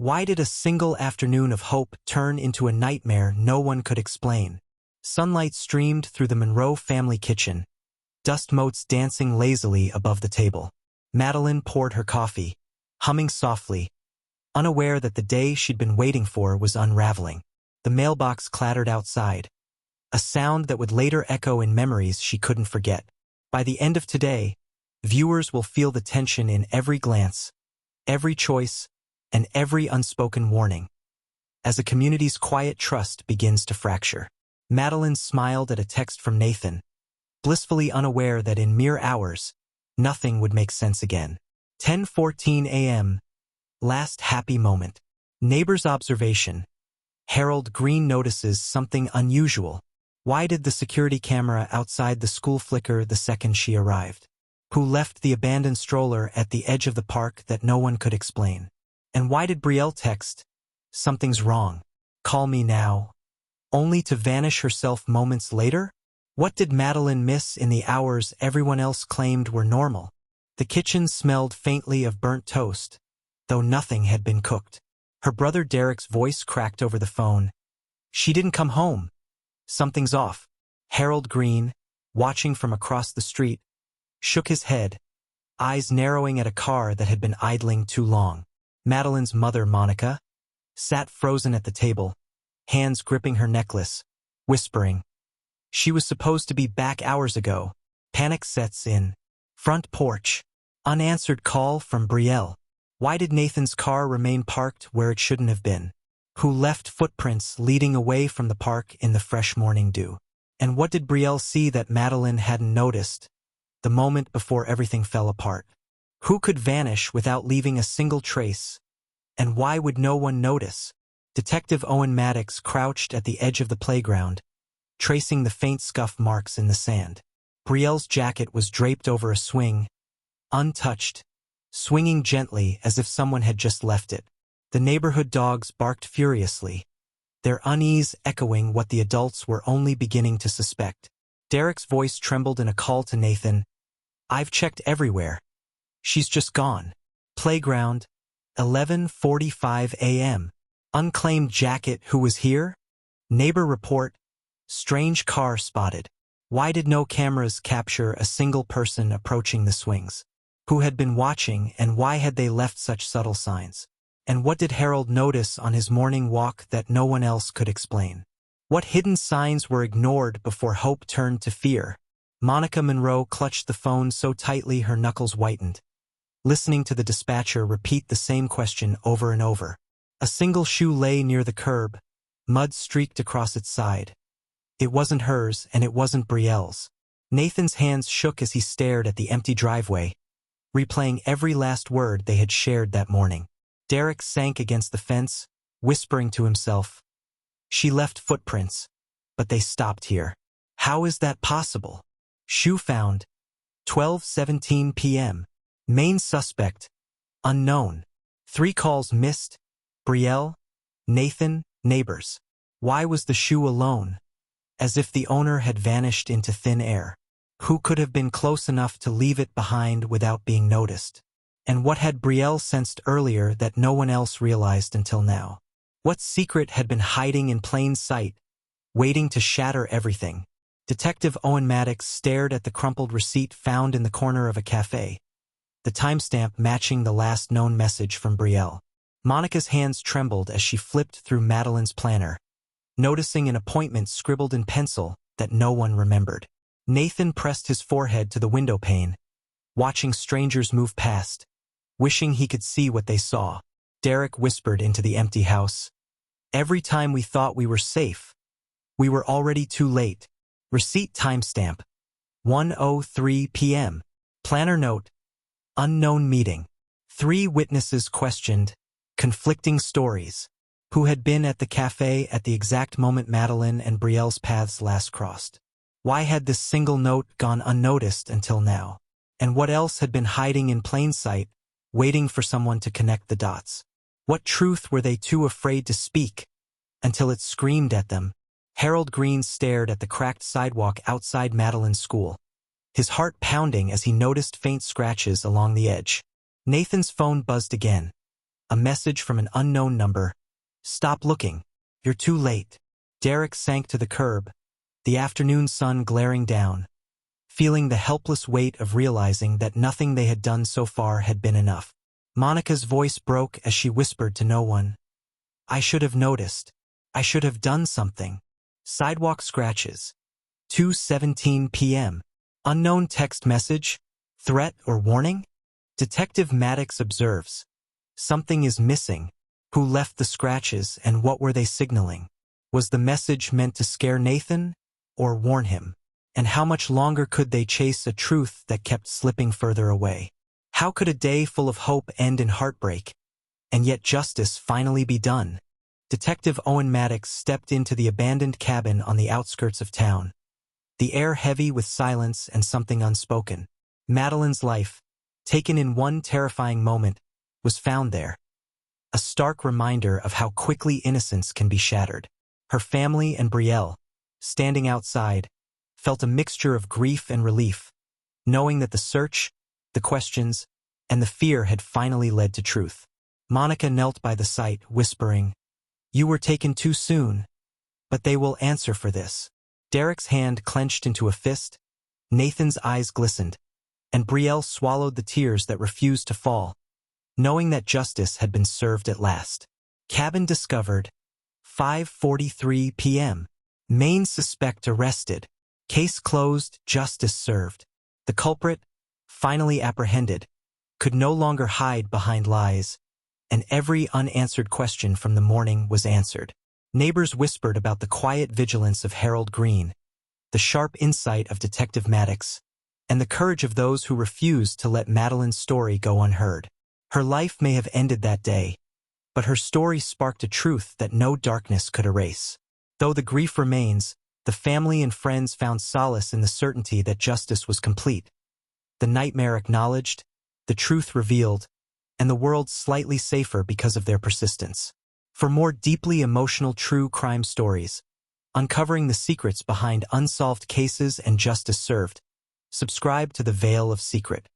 Why did a single afternoon of hope turn into a nightmare no one could explain? Sunlight streamed through the Monroe family kitchen, dust motes dancing lazily above the table. Madeline poured her coffee, humming softly, unaware that the day she'd been waiting for was unraveling. The mailbox clattered outside, a sound that would later echo in memories she couldn't forget. By the end of today, viewers will feel the tension in every glance, every choice, and every unspoken warning, as the community's quiet trust begins to fracture. Madeline smiled at a text from Nathan, blissfully unaware that in mere hours, nothing would make sense again. 10:14 a.m. Last happy moment. Neighbor's observation. Harold Green notices something unusual. Why did the security camera outside the school flicker the second she arrived? Who left the abandoned stroller at the edge of the park that no one could explain? And why did Brielle text, "Something's wrong, call me now," only to vanish herself moments later? What did Madeline miss in the hours everyone else claimed were normal? The kitchen smelled faintly of burnt toast, though nothing had been cooked. Her brother Derek's voice cracked over the phone. "She didn't come home. Something's off." Harold Green, watching from across the street, shook his head, eyes narrowing at a car that had been idling too long. Madeline's mother, Monica, sat frozen at the table, hands gripping her necklace, whispering. She was supposed to be back hours ago. Panic sets in. Front porch. Unanswered call from Brielle. Why did Nathan's car remain parked where it shouldn't have been? Who left footprints leading away from the park in the fresh morning dew? And what did Brielle see that Madeline hadn't noticed, the moment before everything fell apart? Who could vanish without leaving a single trace? And why would no one notice? Detective Owen Maddox crouched at the edge of the playground, tracing the faint scuff marks in the sand. Brielle's jacket was draped over a swing, untouched, swinging gently as if someone had just left it. The neighborhood dogs barked furiously, their unease echoing what the adults were only beginning to suspect. Derek's voice trembled in a call to Nathan. "I've checked everywhere. She's just gone." Playground, 11:45 a.m. Unclaimed jacket. Who was here? Neighbor report. Strange car spotted. Why did no cameras capture a single person approaching the swings? Who had been watching, and why had they left such subtle signs? And what did Harold notice on his morning walk that no one else could explain? What hidden signs were ignored before hope turned to fear? Monica Monroe clutched the phone so tightly her knuckles whitened, listening to the dispatcher repeat the same question over and over. A single shoe lay near the curb, mud streaked across its side. It wasn't hers, and it wasn't Brielle's. Nathan's hands shook as he stared at the empty driveway, replaying every last word they had shared that morning. Derek sank against the fence, whispering to himself, "She left footprints, but they stopped here. How is that possible?" Shoe found, 12:17 p.m. Main suspect, unknown. 3 calls missed. Brielle, Nathan, neighbors. Why was the shoe alone? As if the owner had vanished into thin air. Who could have been close enough to leave it behind without being noticed? And what had Brielle sensed earlier that no one else realized until now? What secret had been hiding in plain sight, waiting to shatter everything? Detective Owen Maddox stared at the crumpled receipt found in the corner of a cafe, the timestamp matching the last known message from Brielle. Monica's hands trembled as she flipped through Madeline's planner, noticing an appointment scribbled in pencil that no one remembered. Nathan pressed his forehead to the window pane, watching strangers move past, wishing he could see what they saw. Derek whispered into the empty house, "Every time we thought we were safe, we were already too late." Receipt timestamp, 1:03 p.m. Planner note, unknown meeting. 3 witnesses questioned, conflicting stories. Who had been at the cafe at the exact moment Madeline and Brielle's paths last crossed? Why had this single note gone unnoticed until now? And what else had been hiding in plain sight, waiting for someone to connect the dots? What truth were they too afraid to speak, until it screamed at them? Harold Green stared at the cracked sidewalk outside Madeline's school, his heart pounding as he noticed faint scratches along the edge. Nathan's phone buzzed again, A message from an unknown number. Stop looking. You're too late. Derek sank to the curb, the afternoon sun glaring down, feeling the helpless weight of realizing that nothing they had done so far had been enough. Monica's voice broke as she whispered to no one. I should have noticed. I should have done something. Sidewalk scratches. 2:17 p.m. Unknown text message? Threat or warning? Detective Maddox observes. Something is missing. Who left the scratches and what were they signaling? Was the message meant to scare Nathan or warn him? And how much longer could they chase a truth that kept slipping further away? How could a day full of hope end in heartbreak, and yet justice finally be done? Detective Owen Maddox stepped into the abandoned cabin on the outskirts of town, the air heavy with silence and something unspoken. Madeline's life, taken in one terrifying moment, was found there. A stark reminder of how quickly innocence can be shattered. Her family and Brielle, standing outside, felt a mixture of grief and relief, knowing that the search, the questions, and the fear had finally led to truth. Monica knelt by the site, whispering, You were taken too soon, but they will answer for this. Derek's hand clenched into a fist, Nathan's eyes glistened, and Brielle swallowed the tears that refused to fall, knowing that justice had been served at last. Cabin discovered. 5:43 p.m. Main suspect arrested. Case closed, justice served. The culprit, finally apprehended, could no longer hide behind lies, and every unanswered question from the morning was answered. Neighbors whispered about the quiet vigilance of Harold Green, the sharp insight of Detective Maddox, and the courage of those who refused to let Madeline's story go unheard. Her life may have ended that day, but her story sparked a truth that no darkness could erase. Though the grief remains, the family and friends found solace in the certainty that justice was complete. The nightmare acknowledged, the truth revealed, and the world slightly safer because of their persistence. For more deeply emotional true crime stories, uncovering the secrets behind unsolved cases and justice served, subscribe to The Veil of Secret.